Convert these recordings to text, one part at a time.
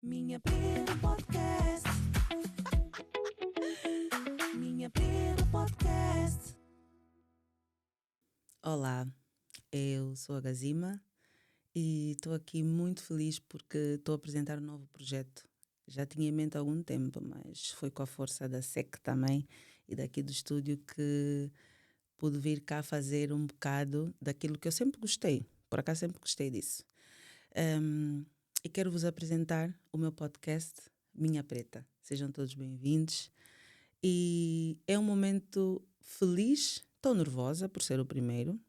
Minha Preta Podcast. Minha Preta Podcast. Olá, eu sou a Gazima e estou aqui muito feliz porque estou a apresentar um novo projeto. Já tinha em mente há algum tempo, mas foi com a força da SEC também e daqui do estúdio que pude vir cá fazer um bocado daquilo que eu sempre gostei. Por acaso sempre gostei disso. E quero vos apresentar o meu podcast Minha Preta. Sejam todos bem-vindos. E é um momento feliz, estou nervosa por ser o primeiro,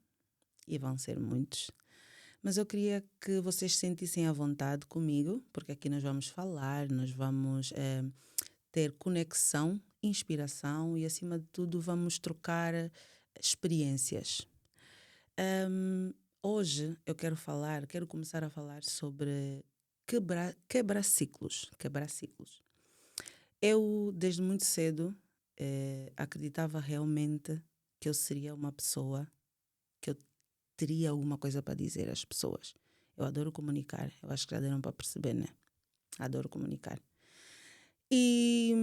e vão ser muitos. Mas eu queria que vocês se sentissem à vontade comigo, porque aqui nós vamos falar, nós vamos ter conexão, inspiração e, acima de tudo, vamos trocar experiências. Hoje eu quero começar a falar sobre quebrar ciclos. Quebrar ciclos. Eu, desde muito cedo, acreditava realmente que eu seria uma pessoa que eu teria alguma coisa para dizer às pessoas. Eu adoro comunicar. Eu acho que já deram para perceber, né? Adoro comunicar. E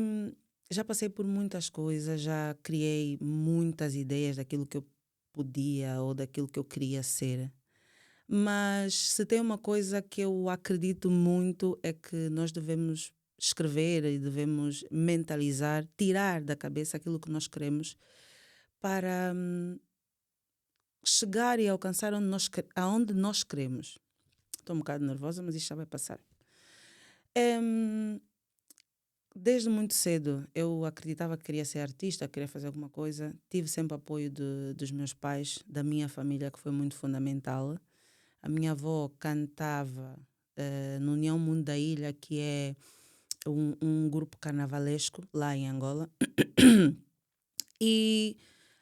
já passei por muitas coisas, já criei muitas ideias daquilo que eu podia ou daquilo que eu queria ser. Mas se tem uma coisa que eu acredito muito é que nós devemos escrever e devemos mentalizar, tirar da cabeça aquilo que nós queremos para chegar e alcançar aonde nós queremos. Estou um bocado nervosa, mas isto já vai passar. Desde muito cedo eu acreditava que queria ser artista, queria fazer alguma coisa. Tive sempre apoio dos meus pais, da minha família, que foi muito fundamental. A minha avó cantava no União Mundo da Ilha, que é um grupo carnavalesco lá em Angola. E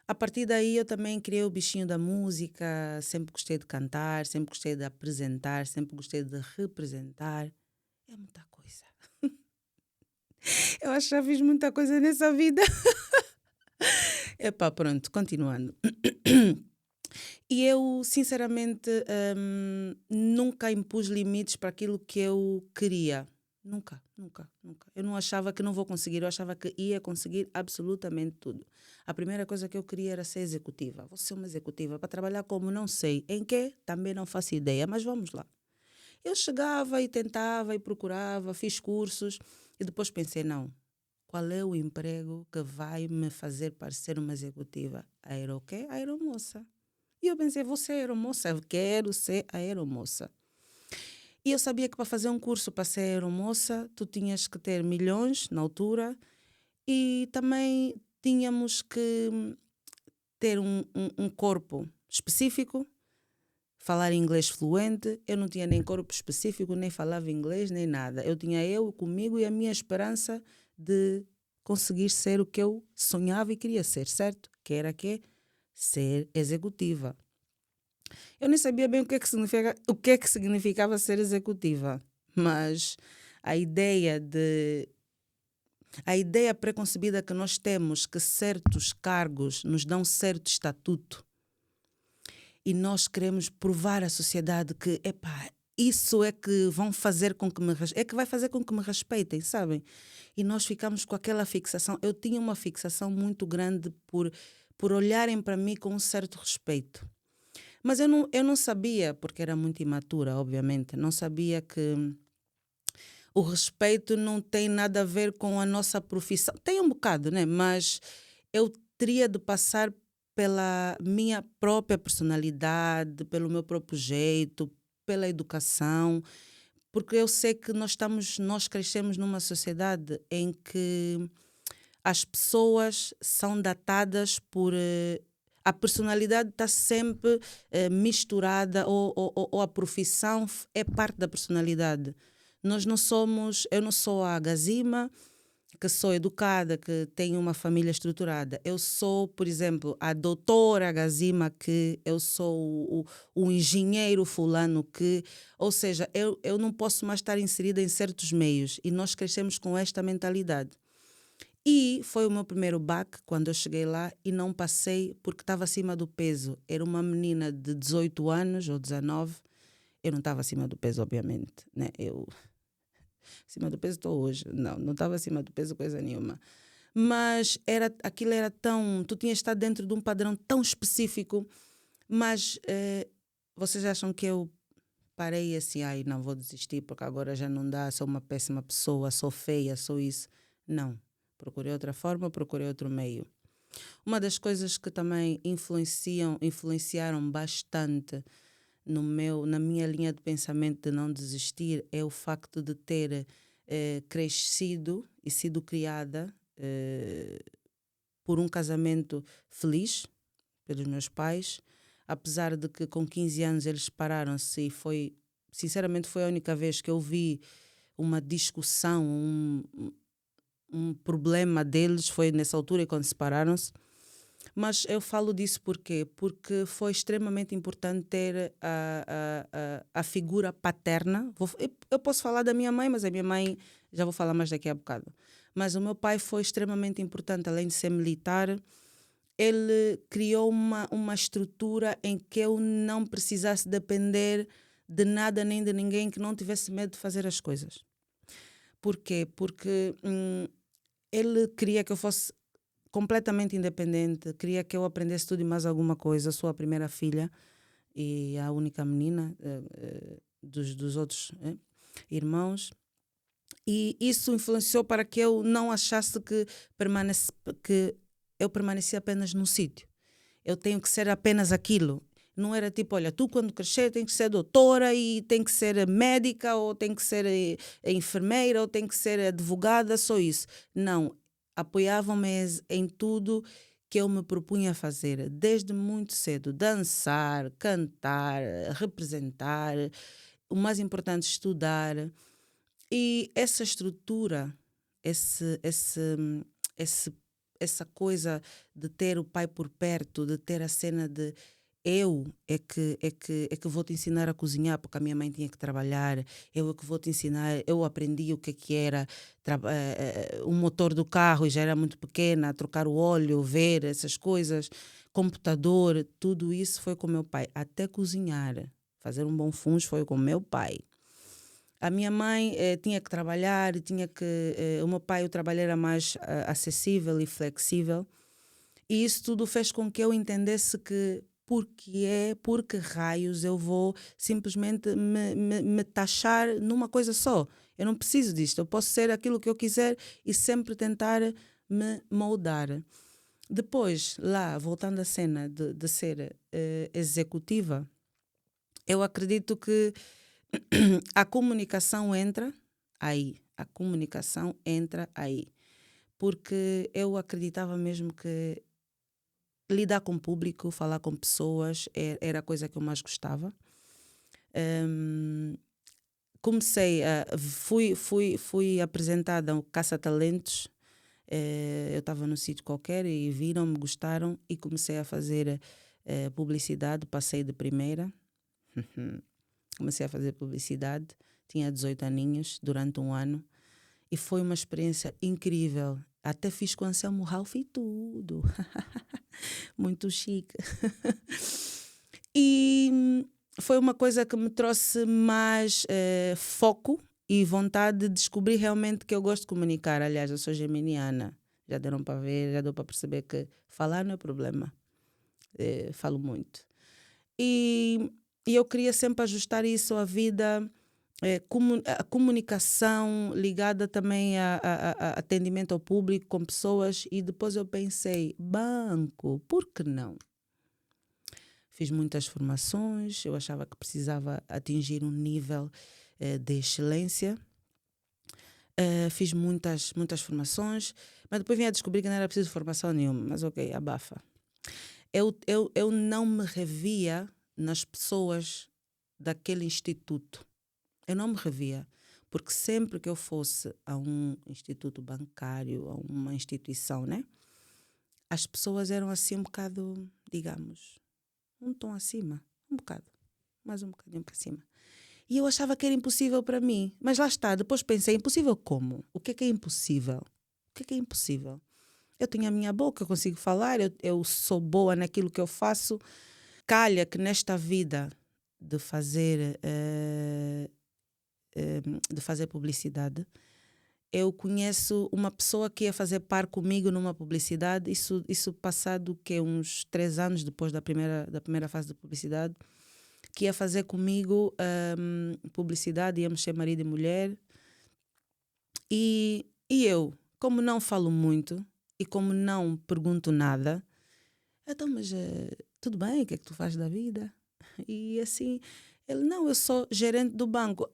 a partir daí eu também criei o bichinho da música, sempre gostei de cantar, sempre gostei de apresentar, sempre gostei de representar. É muita coisa. Eu acho que já fiz muita coisa nessa vida. Epá, pronto, continuando. E eu, sinceramente, nunca impus limites para aquilo que eu queria. Nunca, nunca, nunca. Eu não achava que não vou conseguir, eu achava que ia conseguir absolutamente tudo. A primeira coisa que eu queria era ser executiva. Vou ser uma executiva para trabalhar como não sei. Em quê? Também não faço ideia, mas vamos lá. Eu chegava e tentava e procurava, fiz cursos e depois pensei, não, qual é o emprego que vai me fazer parecer uma executiva? Aero o quê? Aeromoça. E eu pensei, vou ser aeromoça, eu quero ser aeromoça. E eu sabia que para fazer um curso para ser aeromoça, tu tinhas que ter milhões na altura e também tínhamos que ter um corpo específico, falar inglês fluente. Eu não tinha nem corpo específico, nem falava inglês, nem nada. Eu tinha eu comigo e a minha esperança de conseguir ser o que eu sonhava e queria ser, certo? Que era ser executiva. Eu nem sabia bem o que é que significava ser executiva, mas a ideia preconcebida que nós temos que certos cargos nos dão certo estatuto e nós queremos provar à sociedade que, epá, isso é que vão fazer com que vai fazer com que me respeitem, sabem? E nós ficamos com aquela fixação. Eu tinha uma fixação muito grande por olharem para mim com um certo respeito. Mas eu não sabia, porque era muito imatura, obviamente, não sabia que o respeito não tem nada a ver com a nossa profissão. Tem um bocado, né? Mas eu teria de passar pela minha própria personalidade, pelo meu próprio jeito, pela educação, porque eu sei que nós crescemos numa sociedade em que as pessoas são datadas por a personalidade está sempre misturada ou a profissão é parte da personalidade. Eu não sou a Gazima, que sou educada, que tenho uma família estruturada. Eu sou, por exemplo, a doutora Gazima, que eu sou o engenheiro fulano, que, ou seja, eu não posso mais estar inserida em certos meios e nós crescemos com esta mentalidade. E foi o meu primeiro baque quando eu cheguei lá e não passei porque estava acima do peso. Era uma menina de 18 anos ou 19. Eu não estava acima do peso, obviamente, né? acima do peso estou hoje. Não estava acima do peso coisa nenhuma. Mas aquilo era tão... Tu tinhas estado dentro de um padrão tão específico, mas vocês acham que eu parei assim, ai, não vou desistir porque agora já não dá, sou uma péssima pessoa, sou feia, sou isso. Não. Procurei outra forma, procurei outro meio. Uma das coisas que também influenciaram bastante na minha linha de pensamento de não desistir é o facto de ter crescido e sido criada por um casamento feliz pelos meus pais, apesar de que com 15 anos eles separaram-se e sinceramente foi a única vez que eu vi uma discussão, um problema deles, foi nessa altura quando separaram-se. Mas eu falo disso porquê? Porque foi extremamente importante ter a figura paterna. Eu posso falar da minha mãe, mas a minha mãe já vou falar mais daqui a bocado. Mas o meu pai foi extremamente importante, além de ser militar. Ele criou uma estrutura em que eu não precisasse depender de nada nem de ninguém, que não tivesse medo de fazer as coisas. Por quê? Porque ele queria que eu fosse completamente independente, queria que eu aprendesse tudo e mais alguma coisa. Sou a primeira filha e a única menina dos outros irmãos. E isso influenciou para que eu não achasse que eu permanecia apenas num sítio. Eu tenho que ser apenas aquilo. Não era tipo, olha, tu quando crescer tem que ser doutora e tem que ser médica ou tem que ser enfermeira ou tem que ser advogada, só isso. Não, apoiavam-me em tudo que eu me propunha a fazer, desde muito cedo. Dançar, cantar, representar, o mais importante, estudar. E essa estrutura, essa coisa de ter o pai por perto, de ter a cena de eu é que vou te ensinar a cozinhar, porque a minha mãe tinha que trabalhar, eu é que vou te ensinar, eu aprendi o que era o motor do carro e já era muito pequena, trocar o óleo, ver essas coisas, computador, tudo isso foi com meu pai, até cozinhar, fazer um bom fungo foi com meu pai. A minha mãe tinha que trabalhar, o meu pai, o trabalho era mais acessível e flexível. E isso tudo fez com que eu entendesse que por que raios eu vou simplesmente me taxar numa coisa só. Eu não preciso disto, eu posso ser aquilo que eu quiser e sempre tentar me moldar. Depois, lá, voltando à cena de ser executiva, eu acredito que a comunicação entra aí. A comunicação entra aí. Porque eu acreditava mesmo que lidar com o público, falar com pessoas, era a coisa que eu mais gostava. Fui apresentada ao Caça-Talentos. Eu estava num sítio qualquer e viram-me, gostaram e comecei a fazer publicidade. Passei de primeira. Comecei a fazer publicidade, tinha 18 aninhos, durante um ano. E foi uma experiência incrível. Até fiz com Anselmo Ralph e tudo. Muito chique. E foi uma coisa que me trouxe mais foco e vontade de descobrir realmente que eu gosto de comunicar. Aliás, eu sou geminiana. Já deram para ver, já deu para perceber que falar não é problema. Falo muito. E eu queria sempre ajustar isso à vida, a comunicação ligada também a atendimento ao público com pessoas. E depois eu pensei, banco, por que não? Fiz muitas formações, eu achava que precisava atingir um nível de excelência. Fiz muitas formações, mas depois vim a descobrir que não era preciso formação nenhuma. Mas ok, abafa. Eu não me revia nas pessoas daquele instituto. Eu não me revia, porque sempre que eu fosse a um instituto bancário, a uma instituição, né? As pessoas eram assim um bocado, digamos, um tom acima, um bocado, mais um bocadinho para cima. E eu achava que era impossível para mim. Mas lá está, depois pensei, impossível como? O que é impossível? O que é impossível? Eu tenho a minha boca, eu consigo falar, eu sou boa naquilo que eu faço. Calha que nesta vida de fazer publicidade, eu conheço uma pessoa que ia fazer par comigo numa publicidade, isso passado que uns 3 anos depois da primeira fase de publicidade, que ia fazer comigo publicidade, íamos ser marido e mulher. E eu, como não falo muito e como não pergunto nada, então, mas tudo bem, o que é que tu fazes da vida? E assim, ele, não, eu sou gerente do banco.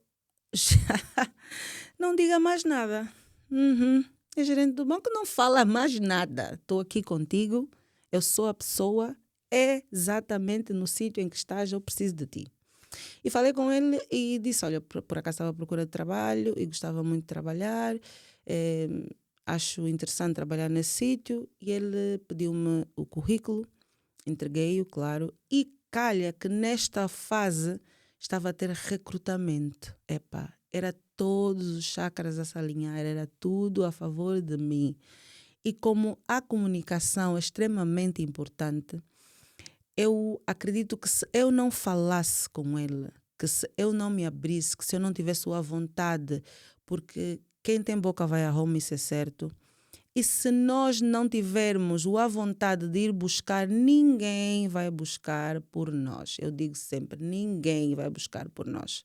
Não diga mais nada. Uhum. É gerente do banco, não fala mais nada. Estou aqui contigo, eu sou a pessoa exatamente no sítio em que estás, eu preciso de ti. E falei com ele e disse, olha, por acaso estava à procura de trabalho e gostava muito de trabalhar, eh, acho interessante trabalhar nesse sítio. E ele pediu-me o currículo, entreguei-o, claro, e calha que nesta fase estava a ter recrutamento. Epá, era todos os chakras a se alinhar, era tudo a favor de mim. E como a comunicação é extremamente importante, eu acredito que se eu não falasse com ele, que se eu não me abrisse, que se eu não tivesse a vontade, porque quem tem boca vai a Roma, isso é certo. E se nós não tivermos a vontade de ir buscar, ninguém vai buscar por nós. Eu digo sempre, ninguém vai buscar por nós.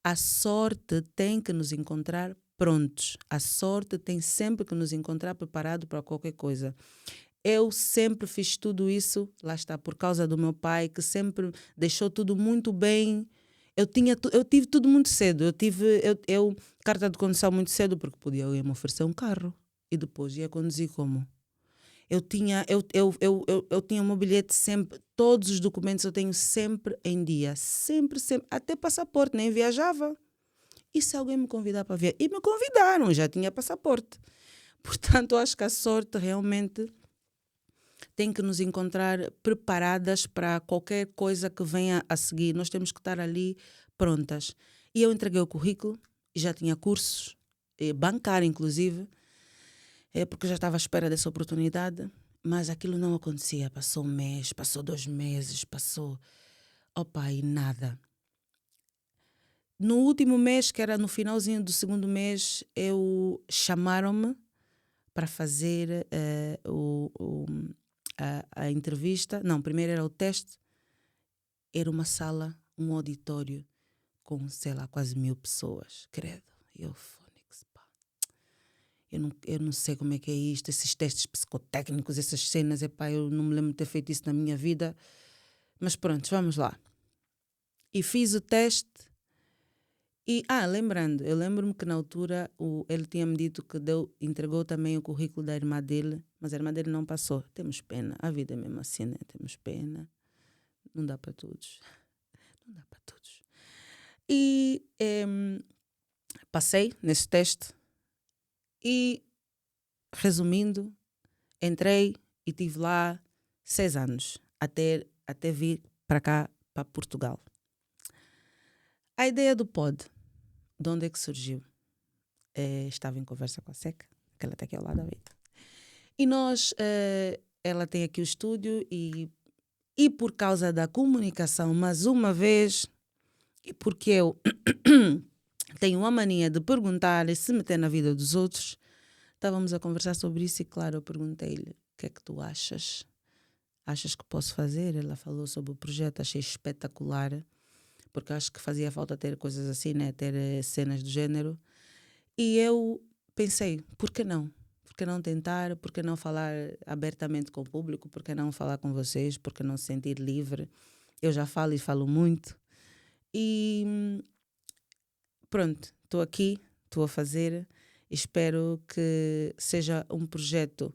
A sorte tem que nos encontrar prontos. A sorte tem sempre que nos encontrar preparado para qualquer coisa. Eu sempre fiz tudo isso, lá está, por causa do meu pai, que sempre deixou tudo muito bem. Eu tive tudo muito cedo. Eu carta de condução muito cedo, porque podia eu ia me oferecer um carro. E depois ia conduzir como? Eu tinha o meu bilhete sempre, todos os documentos eu tenho sempre em dia. Sempre, sempre. Até passaporte, nem viajava. E se alguém me convidar para viajar? E me convidaram, já tinha passaporte. Portanto, eu acho que a sorte realmente tem que nos encontrar preparadas para qualquer coisa que venha a seguir. Nós temos que estar ali prontas. E eu entreguei o currículo, e já tinha cursos, bancário inclusive, porque eu já estava à espera dessa oportunidade, mas aquilo não acontecia. Passou um mês, passou 2 meses, passou... Opa, e nada. No último mês, que era no finalzinho do segundo mês, chamaram-me para fazer a entrevista. Não, primeiro era o teste. Era uma sala, um auditório com, sei lá, quase 1000 pessoas. Credo. Eu, Fónix, pá. Eu não sei como é que é isto, esses testes psicotécnicos, essas cenas. Epá, eu não me lembro de ter feito isso na minha vida. Mas pronto, vamos lá. E fiz o teste. E, lembrando, eu lembro-me que na altura ele tinha-me dito que entregou também o currículo da irmã dele, mas a irmã dele não passou. Temos pena, a vida é mesmo assim, né? Temos pena. Não dá para todos. Não dá para todos. E passei nesse teste e, resumindo, entrei e tive lá 6 anos, até vir para cá, para Portugal. A ideia do pod, de onde é que surgiu? Estava em conversa com a Seca, que ela está aqui ao lado da vida. E ela tem aqui o estúdio e por causa da comunicação, mais uma vez, e porque eu tenho uma mania de perguntar e se meter na vida dos outros, estávamos a conversar sobre isso e, claro, eu perguntei-lhe, o que é que tu achas? Achas que posso fazer? Ela falou sobre o projeto, achei espetacular, porque acho que fazia falta ter coisas assim, né? Ter cenas do género. E eu pensei, por que não? Por que não tentar? Por que não falar abertamente com o público? Por que não falar com vocês? Por que não se sentir livre? Eu já falo e falo muito. E pronto, estou aqui, estou a fazer. Espero que seja um projeto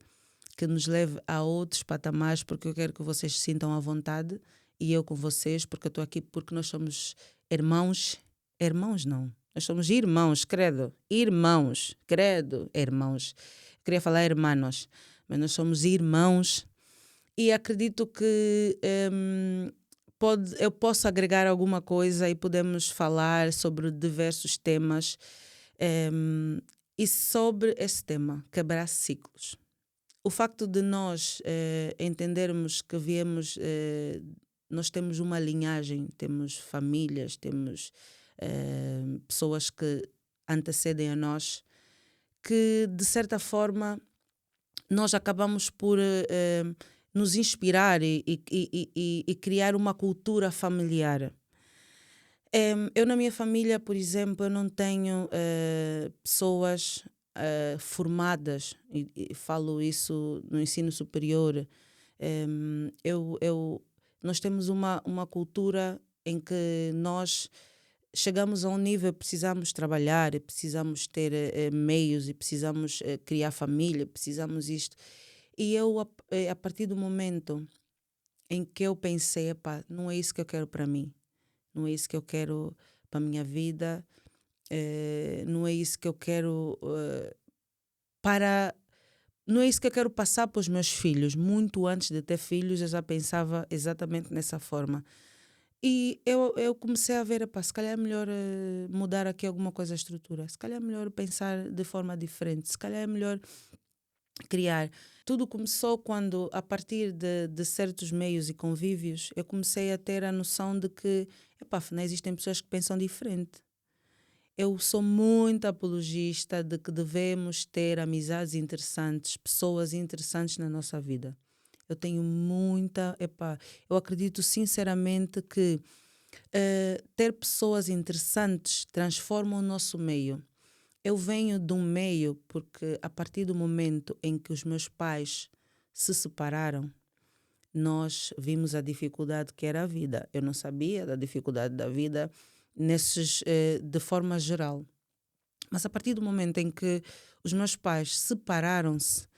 que nos leve a outros patamares, porque eu quero que vocês se sintam à vontade e eu com vocês, porque eu estou aqui porque nós somos irmãos. Irmãos não. Nós somos irmãos, credo. Irmãos, credo, irmãos. Eu queria falar hermanos, mas nós somos irmãos e acredito que eu posso agregar alguma coisa e podemos falar sobre diversos temas e sobre esse tema, quebrar ciclos. O facto de nós entendermos que nós temos uma linhagem, temos famílias, temos pessoas que antecedem a nós, que, de certa forma, nós acabamos por nos inspirar e criar uma cultura familiar. Eu, na minha família, por exemplo, eu não tenho pessoas formadas, e falo isso no ensino superior. Em, Nós temos uma cultura em que nós chegamos a um nível, precisamos trabalhar, e precisamos ter meios e precisamos criar família, precisamos isto. E eu, a partir do momento em que eu pensei, epá, não é isso que eu quero para mim, não é isso que eu quero para a minha vida, não é isso que eu quero para. Não é isso que eu quero passar para os meus filhos. Muito antes de ter filhos, eu já pensava exatamente nessa forma. E eu comecei a ver, epá, se calhar é melhor mudar aqui alguma coisa a estrutura, se calhar é melhor pensar de forma diferente, se calhar é melhor criar. Tudo começou quando, a partir de certos meios e convívios, eu comecei a ter a noção de que, epá, afinal, existem pessoas que pensam diferente. Eu sou muito apologista de que devemos ter amizades interessantes, pessoas interessantes na nossa vida. Eu tenho muita. Epá, eu acredito sinceramente que ter pessoas interessantes transforma o nosso meio. Eu venho de um meio porque, a partir do momento em que os meus pais se separaram, nós vimos a dificuldade que era a vida. Eu não sabia da dificuldade da vida de forma geral. Mas, a partir do momento em que os meus pais separaram-se,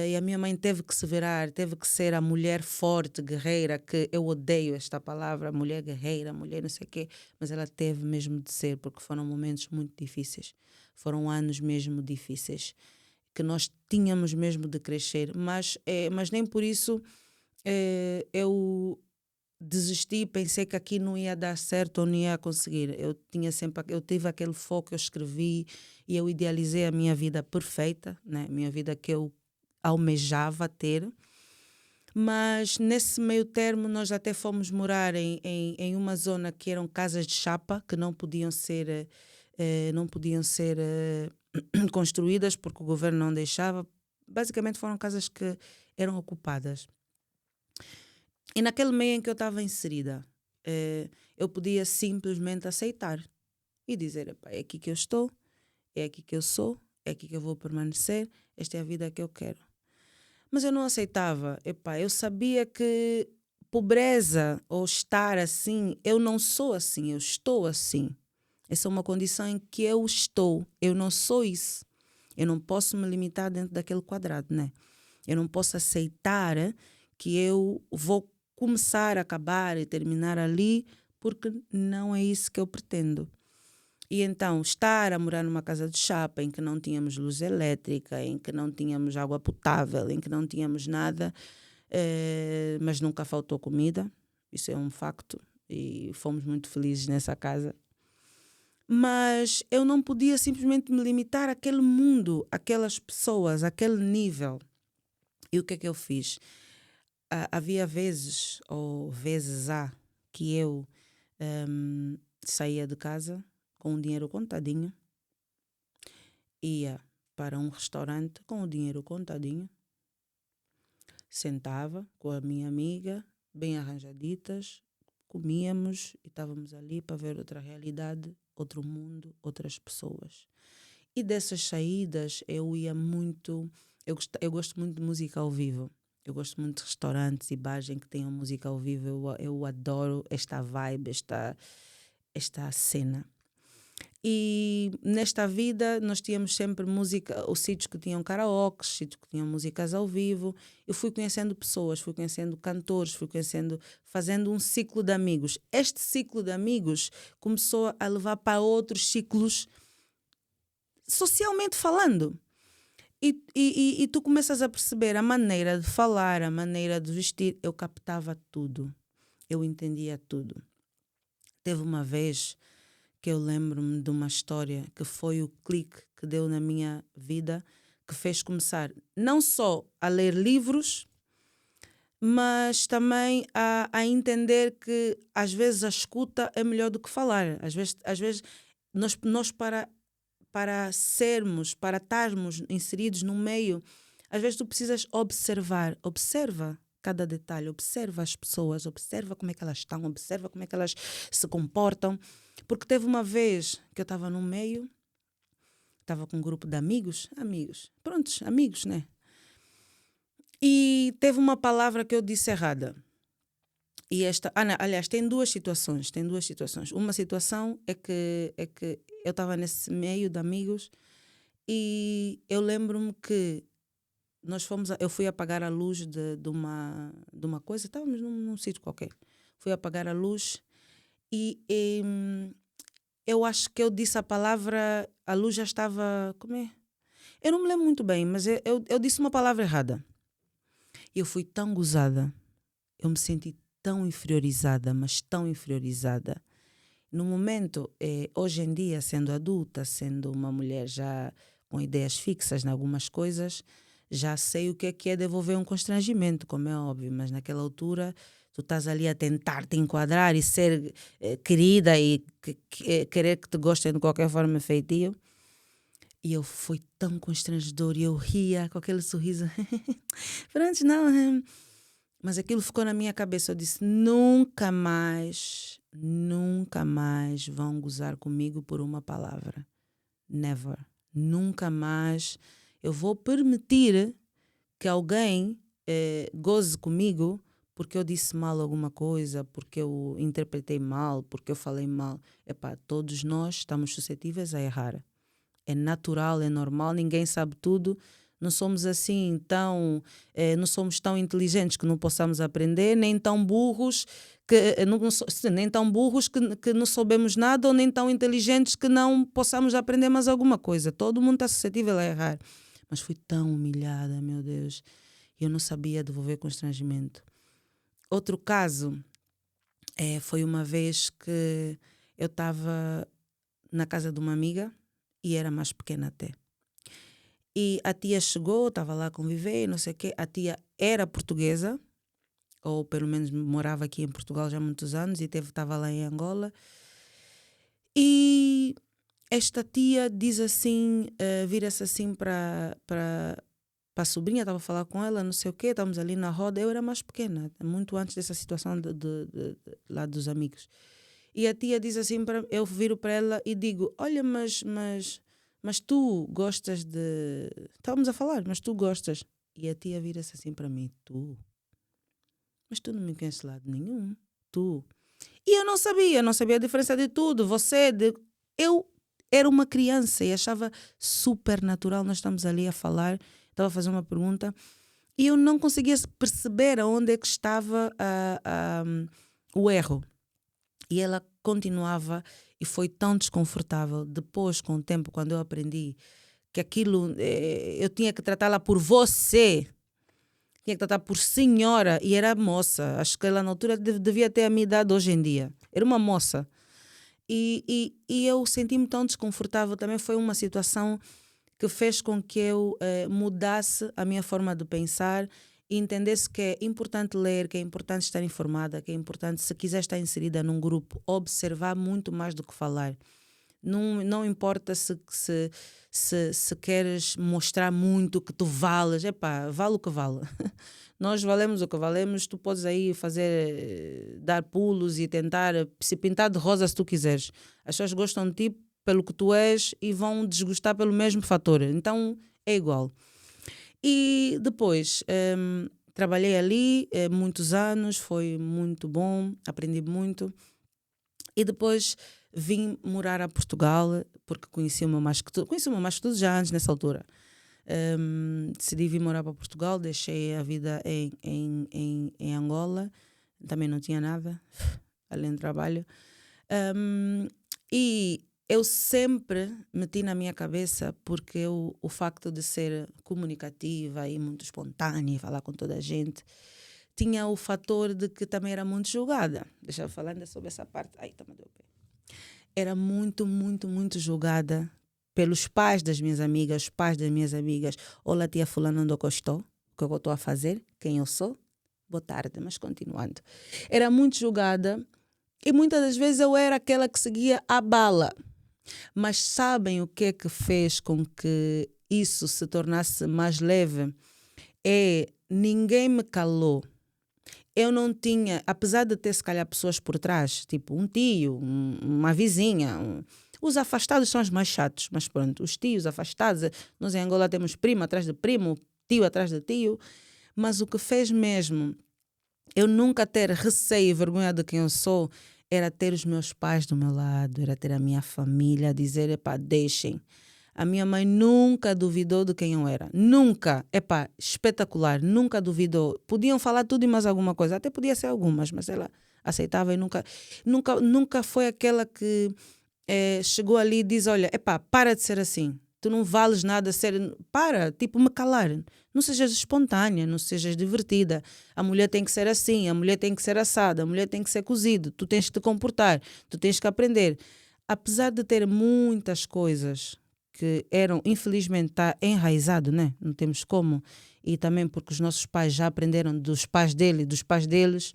e a minha mãe teve que se virar, teve que ser a mulher forte, guerreira, que eu odeio esta palavra, mulher guerreira, mulher não sei o quê, mas ela teve mesmo de ser, porque foram momentos muito difíceis. Foram anos mesmo difíceis, que nós tínhamos mesmo de crescer, mas nem por isso eu desisti, pensei que aqui não ia dar certo ou não ia conseguir. Eu tive aquele foco, eu escrevi e eu idealizei a minha vida perfeita, né? A minha vida que eu almejava ter. Mas nesse meio termo nós até fomos morar em uma zona que eram casas de chapa, que não podiam ser construídas porque o governo não deixava. Basicamente foram casas que eram ocupadas. E naquele meio em que eu estava inserida, eu podia simplesmente aceitar e dizer, epá, é aqui que eu estou, é aqui que eu sou, é aqui que eu vou permanecer, esta é a vida que eu quero. Mas eu não aceitava, epá, eu sabia que pobreza ou estar assim, eu não sou assim, eu estou assim. Essa é uma condição em que eu estou, eu não sou isso. Eu não posso me limitar dentro daquele quadrado, né? Eu não posso aceitar que eu vou começar, acabar e terminar ali, porque não é isso que eu pretendo. E então, estar a morar numa casa de chapa em que não tínhamos luz elétrica, em que não tínhamos água potável, em que não tínhamos nada, mas nunca faltou comida, isso é um facto, e fomos muito felizes nessa casa. Mas eu não podia simplesmente me limitar àquele mundo, àquelas pessoas, àquele nível. E o que é que eu fiz? Havia vezes, ou vezes há, que eu saía de casa com o dinheiro contadinho, ia para um restaurante com o dinheiro contadinho, sentava com a minha amiga, bem arranjaditas, comíamos e estávamos ali para ver outra realidade, outro mundo, outras pessoas. E dessas saídas eu ia muito, eu gosto muito de música ao vivo. Eu gosto muito de restaurantes e bares em que tenham música ao vivo. Eu adoro esta vibe, esta cena. E nesta vida nós tínhamos sempre música, os sítios que tinham karaokes, sítios que tinham músicas ao vivo. Eu fui conhecendo pessoas, fui conhecendo cantores, fazendo um ciclo de amigos. Este ciclo de amigos começou a levar para outros ciclos, socialmente falando. E tu começas a perceber a maneira de falar, a maneira de vestir. Eu captava tudo. Eu entendia tudo. Teve uma vez que eu lembro-me de uma história que foi o clique que deu na minha vida, que fez começar não só a ler livros, mas também a entender que às vezes a escuta é melhor do que falar. Às vezes nós para estarmos inseridos no meio, às vezes tu precisas observa cada detalhe, observa as pessoas, observa como é que elas estão, observa como é que elas se comportam. Porque teve uma vez que eu estava no meio, estava com um grupo de amigos, prontos, amigos, né? E teve uma palavra que eu disse errada. E não, aliás, tem duas situações. Uma situação é que eu estava nesse meio de amigos e eu lembro-me que eu fui apagar a luz de uma coisa, estávamos num sítio qualquer. Fui apagar a luz e eu acho que eu disse a palavra, a luz já estava, como é? Eu não me lembro muito bem, mas eu disse uma palavra errada. E eu fui tão gozada, eu me senti tão inferiorizada, mas tão inferiorizada. No momento, hoje em dia, sendo adulta, sendo uma mulher já com ideias fixas em algumas coisas, já sei o que é devolver um constrangimento, como é óbvio, mas naquela altura tu estás ali a tentar te enquadrar e ser querida e querer que te gostem de qualquer forma feitio. E eu fui tão constrangedor e eu ria com aquele sorriso. Pronto, não. Mas aquilo ficou na minha cabeça. Eu disse, nunca mais vão gozar comigo por uma palavra. Never. Nunca mais eu vou permitir que alguém goze comigo porque eu disse mal alguma coisa, porque eu interpretei mal, porque eu falei mal. Todos nós estamos suscetíveis a errar. É natural, é normal, ninguém sabe tudo. Não somos assim não somos tão inteligentes que não possamos aprender, nem tão burros que não soubemos nada, ou nem tão inteligentes que não possamos aprender mais alguma coisa. Todo mundo está suscetível a errar. Mas fui tão humilhada, meu Deus. Eu não sabia devolver constrangimento. Outro caso foi uma vez que eu estava na casa de uma amiga e era mais pequena até. E a tia chegou, estava lá a conviver, não sei o quê. A tia era portuguesa, ou pelo menos morava aqui em Portugal já há muitos anos e estava lá em Angola. E esta tia diz assim, vira-se assim para a sobrinha, estava a falar com ela, não sei o quê, estávamos ali na roda. Eu era mais pequena, muito antes dessa situação lá dos amigos. E a tia diz assim, eu viro para ela e digo, olha, mas tu gostas de... Estávamos a falar, mas tu gostas. E a tia vira-se assim para mim, mas tu não me conheces de lado nenhum, tu. E eu não sabia a diferença de tudo, eu era uma criança e achava super natural, nós estamos ali a falar, estava a fazer uma pergunta e eu não conseguia perceber aonde é que estava o erro. E ela continuava e foi tão desconfortável. Depois, com o tempo, quando eu aprendi que aquilo, eu tinha que tratá-la por você, tinha que tratar por senhora, e era moça. Acho que ela na altura devia ter a minha idade hoje em dia. Era uma moça. E eu senti-me tão desconfortável. Também foi uma situação que fez com que eu mudasse a minha forma de pensar e entendesse que é importante ler, que é importante estar informada, que é importante, se quiser estar inserida num grupo, observar muito mais do que falar. Não importa se queres mostrar muito que tu vales, vale o que vale. Nós valemos o que valemos, tu podes aí dar pulos e tentar se pintar de rosa se tu quiseres. As pessoas gostam de ti pelo que tu és e vão desgostar pelo mesmo fator. Então é igual. E depois trabalhei ali muitos anos, foi muito bom, aprendi muito. E depois vim morar a Portugal, porque conheci o meu mais que tudo já antes, nessa altura. Decidi vir morar para Portugal, deixei a vida em Angola, também não tinha nada, além do trabalho. E eu sempre meti na minha cabeça, porque o facto de ser comunicativa e muito espontânea, falar com toda a gente, tinha o fator de que também era muito julgada. Deixa eu falar ainda sobre essa parte. Era muito, muito, muito julgada pelos pais das minhas amigas, os pais das minhas amigas. Olá, tia fulana, onde eu estou? O que eu estou a fazer? Quem eu sou? Boa tarde, mas continuando. Era muito julgada e muitas das vezes eu era aquela que seguia a bala. Mas sabem o que é que fez com que isso se tornasse mais leve? Ninguém me calou. Eu não tinha, apesar de ter se calhar pessoas por trás, tipo um tio, uma vizinha, os afastados são os mais chatos, mas pronto, os tios afastados, nós em Angola temos primo atrás de primo, tio atrás de tio, mas o que fez mesmo eu nunca ter receio e vergonha de quem eu sou era ter os meus pais do meu lado, era ter a minha família, dizer, epá, deixem. A minha mãe nunca duvidou de quem eu era. Nunca. Epá, espetacular. Nunca duvidou. Podiam falar tudo e mais alguma coisa. Até podia ser algumas, mas ela aceitava e nunca foi aquela que chegou ali e diz, olha, epá, para de ser assim. Tu não vales nada ser... Para, tipo, me calar. Não sejas espontânea, não sejas divertida. A mulher tem que ser assim, a mulher tem que ser assada, a mulher tem que ser cozido. Tu tens que te comportar, tu tens que aprender. Apesar de ter muitas coisas que eram, infelizmente, está enraizado, né? Não temos como. E também porque os nossos pais já aprenderam dos pais dele e dos pais deles.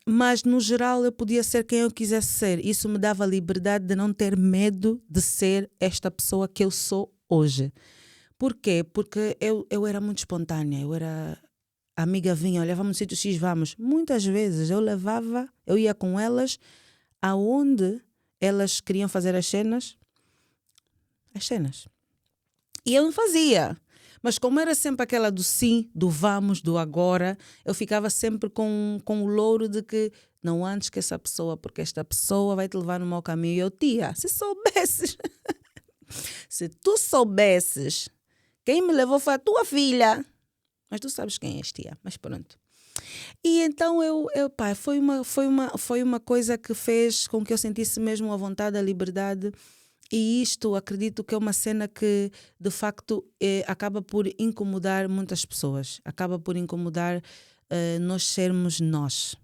Mas, no geral, eu podia ser quem eu quisesse ser. Isso me dava a liberdade de não ter medo de ser esta pessoa que eu sou hoje. Por quê? Porque eu era muito espontânea. Eu era... A amiga vinha, olha, vamos no sítio X, vamos. Muitas vezes eu ia com elas aonde elas queriam fazer as cenas. E eu não fazia. Mas como era sempre aquela do sim, do vamos, do agora, eu ficava sempre com o louro de que não andes que essa pessoa, porque esta pessoa vai te levar no mau caminho. E eu, tia, se soubesses, se tu soubesses, quem me levou foi a tua filha. Mas tu sabes quem és, tia. Mas pronto. E então pá, foi uma coisa que fez com que eu sentisse mesmo a vontade, a liberdade. E isto acredito que é uma cena que de facto acaba por incomodar muitas pessoas. Acaba por incomodar nós sermos nós.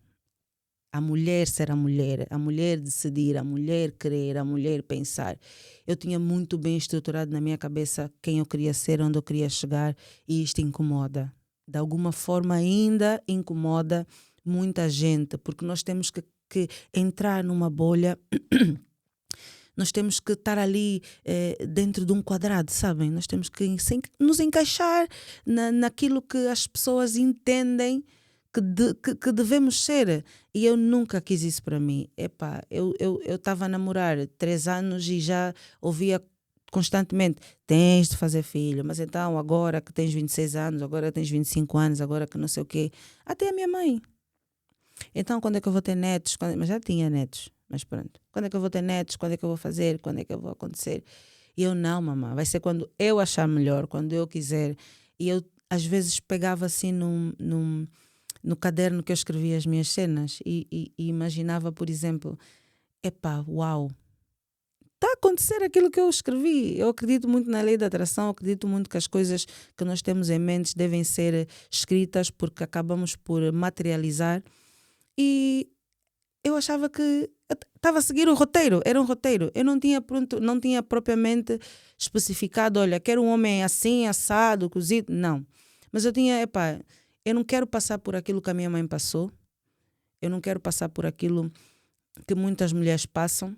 A mulher ser a mulher decidir, a mulher querer, a mulher pensar. Eu tinha muito bem estruturado na minha cabeça quem eu queria ser, onde eu queria chegar, e isto incomoda. De alguma forma ainda incomoda muita gente, porque nós temos que entrar numa bolha. Nós temos que estar ali dentro de um quadrado, sabem? Nós temos que nos encaixar naquilo que as pessoas entendem que devemos ser. E eu nunca quis isso para mim. Epá, eu estava a namorar 3 anos e já ouvia constantemente, tens de fazer filho, mas então agora que tens 26 anos, agora tens 25 anos, agora que não sei o quê. Até a minha mãe. Então quando é que eu vou ter netos? Mas já tinha netos. Mas pronto, quando é que eu vou ter netos? Quando é que eu vou fazer? Quando é que eu vou acontecer? E eu, não, mamãe, vai ser quando eu achar melhor, quando eu quiser. E eu, às vezes, pegava assim no caderno que eu escrevia as minhas cenas e imaginava, por exemplo, epá, uau, está a acontecer aquilo que eu escrevi. Eu acredito muito na lei da atração, acredito muito que as coisas que nós temos em mente devem ser escritas porque acabamos por materializar. E eu achava que estava a seguir o roteiro, era um roteiro. Eu não tinha propriamente especificado, olha, quero um homem assim, assado, cozido, não. Mas eu tinha, epá, eu não quero passar por aquilo que a minha mãe passou. Eu não quero passar por aquilo que muitas mulheres passam.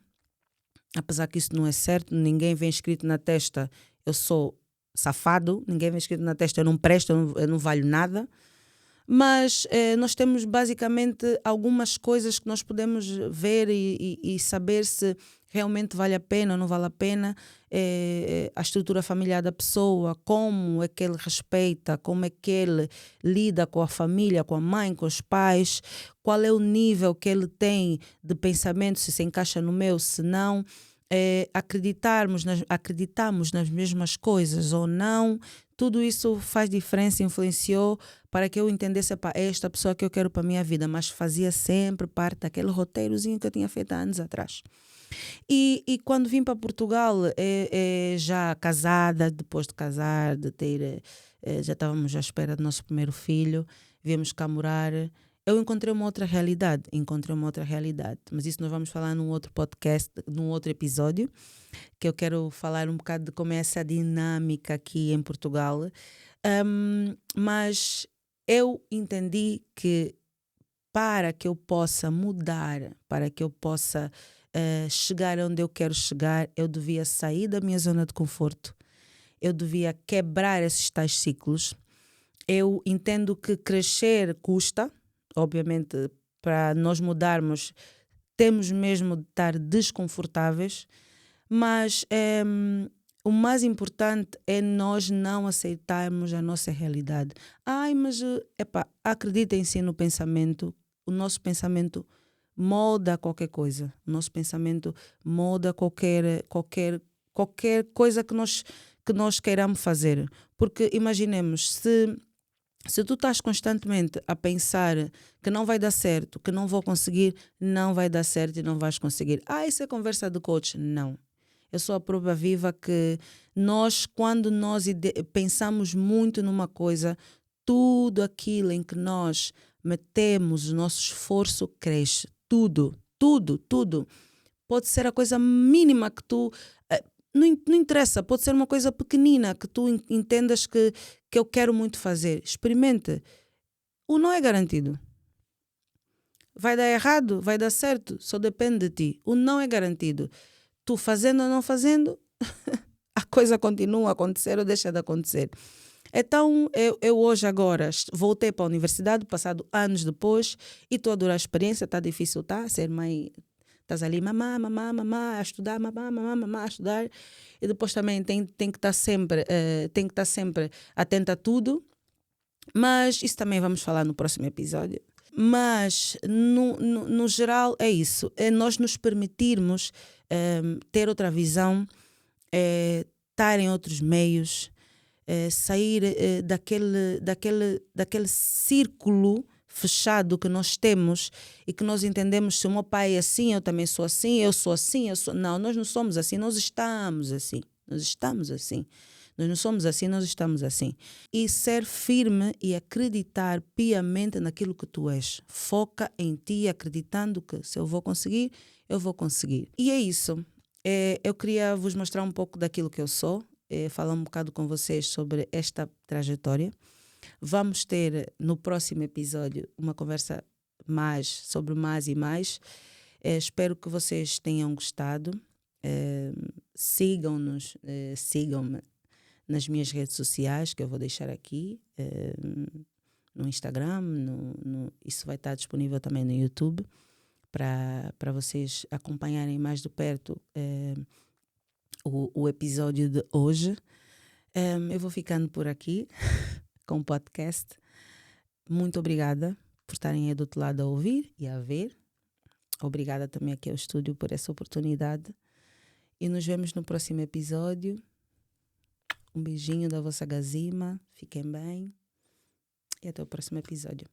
Apesar que isso não é certo, ninguém vem escrito na testa, eu sou safado, ninguém vem escrito na testa, eu não presto, eu não valho nada. Mas nós temos basicamente algumas coisas que nós podemos ver e saber se realmente vale a pena ou não vale a pena. A estrutura familiar da pessoa, como é que ele respeita, como é que ele lida com a família, com a mãe, com os pais, qual é o nível que ele tem de pensamento, se encaixa no meu, se não. Acreditamos nas mesmas coisas ou não. Tudo isso faz diferença, influenciou para que eu entendesse, pá, é esta pessoa que eu quero para a minha vida, mas fazia sempre parte daquele roteirozinho que eu tinha feito há anos atrás. E quando vim para Portugal, já casada, depois de casar, de ter, já estávamos à espera do nosso primeiro filho, viemos cá morar. Eu encontrei uma outra realidade, mas isso nós vamos falar num outro podcast, num outro episódio, que eu quero falar um bocado de como é essa dinâmica aqui em Portugal. Mas eu entendi que para que eu possa mudar, para que eu possa chegar onde eu quero chegar, eu devia sair da minha zona de conforto, eu devia quebrar esses tais ciclos. Eu entendo que crescer custa, obviamente, para nós mudarmos, temos mesmo de estar desconfortáveis, mas o mais importante é nós não aceitarmos a nossa realidade. Ai, mas acreditem-se no pensamento, o nosso pensamento molda qualquer coisa, o nosso pensamento molda qualquer coisa que nós queiramos fazer. Porque imaginemos, se tu estás constantemente a pensar que não vai dar certo, que não vou conseguir, não vai dar certo e não vais conseguir. Isso é conversa de coach. Não. Eu sou a prova viva que quando nós pensamos muito numa coisa, tudo aquilo em que nós metemos o nosso esforço cresce. Tudo, tudo, tudo. Pode ser a coisa mínima que tu... Não interessa, pode ser uma coisa pequenina que tu entendas que eu quero muito fazer. Experimente. O não é garantido. Vai dar errado, vai dar certo, só depende de ti. O não é garantido. Tu fazendo ou não fazendo, a coisa continua a acontecer ou deixa de acontecer. Então, eu hoje agora voltei para a universidade, passado anos depois, e estou a adorar a experiência, está difícil, tá? Ser mãe... Estás ali, mamá, a estudar, mamá, a estudar. E depois também tem que estar sempre, atenta a tudo. Mas isso também vamos falar no próximo episódio. Mas, no geral, é isso. É nós nos permitirmos ter outra visão, estar em outros meios, sair daquele círculo fechado que nós temos e que nós entendemos, se o meu pai é assim, eu também sou assim, eu sou assim, Não, nós não somos assim, nós estamos assim. Nós estamos assim. Nós não somos assim, nós estamos assim. E ser firme e acreditar piamente naquilo que tu és. Foca em ti, acreditando que se eu vou conseguir, eu vou conseguir. E é isso. Eu queria vos mostrar um pouco daquilo que eu sou, falar um bocado com vocês sobre esta trajetória. Vamos ter no próximo episódio uma conversa sobre mais e mais. Espero que vocês tenham gostado. Sigam-nos, sigam-me nas minhas redes sociais, que eu vou deixar aqui, no Instagram, isso vai estar disponível também no YouTube, para vocês acompanharem mais de perto o episódio de hoje. Eu vou ficando por aqui com o podcast. Muito obrigada por estarem aí do outro lado a ouvir e a ver. Obrigada também aqui ao estúdio por essa oportunidade. E nos vemos no próximo episódio. Um beijinho da vossa Gazima. Fiquem bem. E até o próximo episódio.